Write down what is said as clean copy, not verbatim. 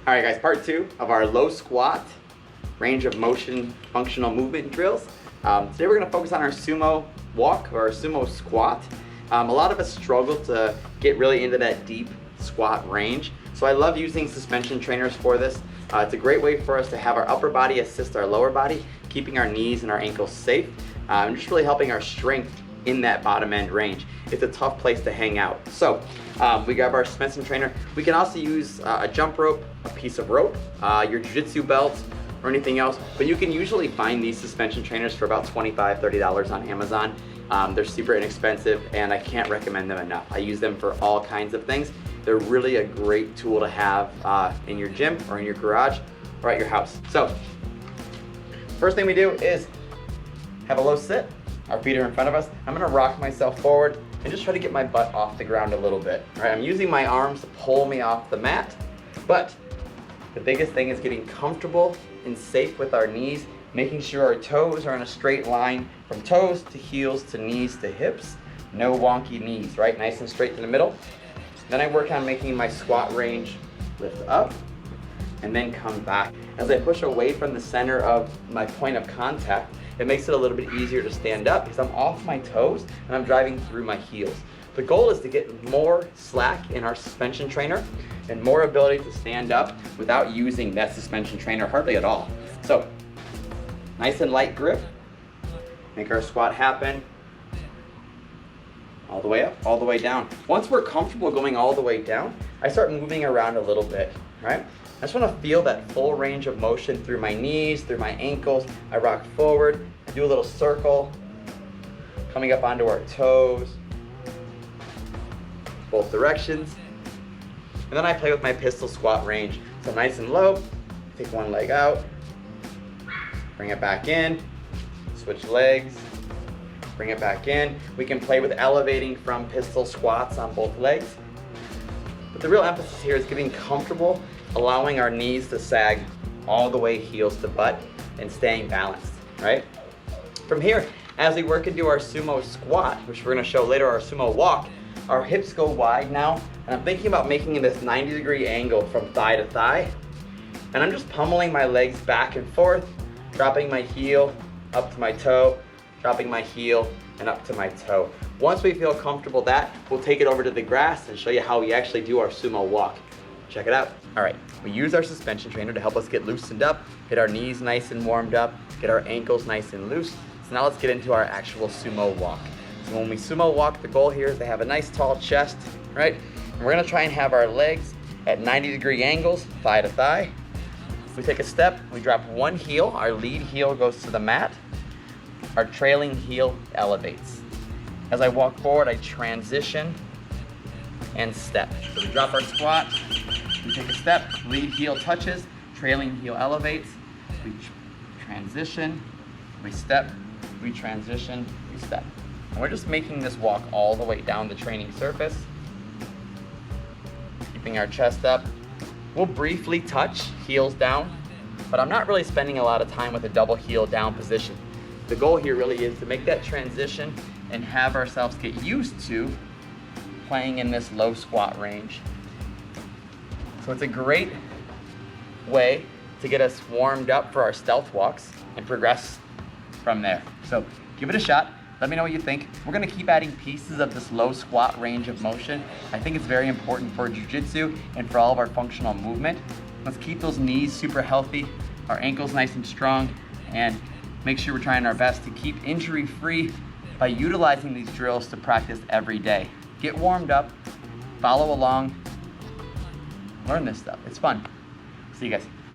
All right, guys, part 2 of our low squat range of motion functional movement drills. Today we're gonna focus on our sumo walk or our sumo squat. A lot of us struggle to get really into that deep squat range. So I love using suspension trainers for this. It's a great way for us to have our upper body assist our lower body, keeping our knees and our ankles safe, and just really helping our strength in that bottom end range. It's a tough place to hang out. So we grab our suspension trainer. We can also use a jump rope, a piece of rope, your jiu-jitsu belt, or anything else. But you can usually find these suspension trainers for about $25, $30 on Amazon. They're super inexpensive and I can't recommend them enough. I use them for all kinds of things. They're really a great tool to have in your gym or in your garage or at your house. So first thing we do is have a low sit. Our feet are in front of us. I'm gonna rock myself forward and just try to get my butt off the ground a little bit. All right, I'm using my arms to pull me off the mat, but the biggest thing is getting comfortable and safe with our knees, making sure our toes are in a straight line from toes to heels to knees to hips. No wonky knees, right? Nice and straight to the middle. Then I work on making my squat range lift up and then come back. As I push away from the center of my point of contact, it makes it a little bit easier to stand up because I'm off my toes and I'm driving through my heels. The goal is to get more slack in our suspension trainer and more ability to stand up without using that suspension trainer hardly at all. So, nice and light grip, make our squat happen, all the way up, all the way down. Once we're comfortable going all the way down, I start moving around a little bit, right? I just want to feel that full range of motion through my knees, through my ankles. I rock forward, I do a little circle, coming up onto our toes, both directions. And then I play with my pistol squat range. So nice and low, take one leg out, bring it back in, switch legs, bring it back in. We can play with elevating from pistol squats on both legs. But the real emphasis here is getting comfortable, allowing our knees to sag all the way heels to butt and staying balanced, right? From here, as we work into our sumo squat, which we're gonna show later, our sumo walk, our hips go wide now, and I'm thinking about making this 90-degree angle from thigh to thigh. And I'm just pummeling my legs back and forth, dropping my heel up to my toe, dropping my heel and up to my toe. Once we feel comfortable with that, we'll take it over to the grass and show you how we actually do our sumo walk. Check it out. All right, we use our suspension trainer to help us get loosened up, get our knees nice and warmed up, get our ankles nice and loose. So now let's get into our actual sumo walk. So when we sumo walk, the goal here is to have a nice tall chest, right? And we're gonna try and have our legs at 90-degree angles, thigh to thigh. We take a step, we drop one heel, our lead heel goes to the mat, our trailing heel elevates. As I walk forward, I transition and step. So we drop our squat, we take a step, lead heel touches, trailing heel elevates, we transition, we step, we transition, we step. And we're just making this walk all the way down the training surface, keeping our chest up. We'll briefly touch heels down, but I'm not really spending a lot of time with a double heel down position. The goal here really is to make that transition and have ourselves get used to playing in this low squat range. So it's a great way to get us warmed up for our stealth walks and progress from there. So give it a shot. Let me know what you think. We're gonna keep adding pieces of this low squat range of motion. I think it's very important for jiu-jitsu and for all of our functional movement. Let's keep those knees super healthy, our ankles nice and strong, and make sure we're trying our best to keep injury-free by utilizing these drills to practice every day. Get warmed up, follow along, learn this stuff. It's fun. See you guys.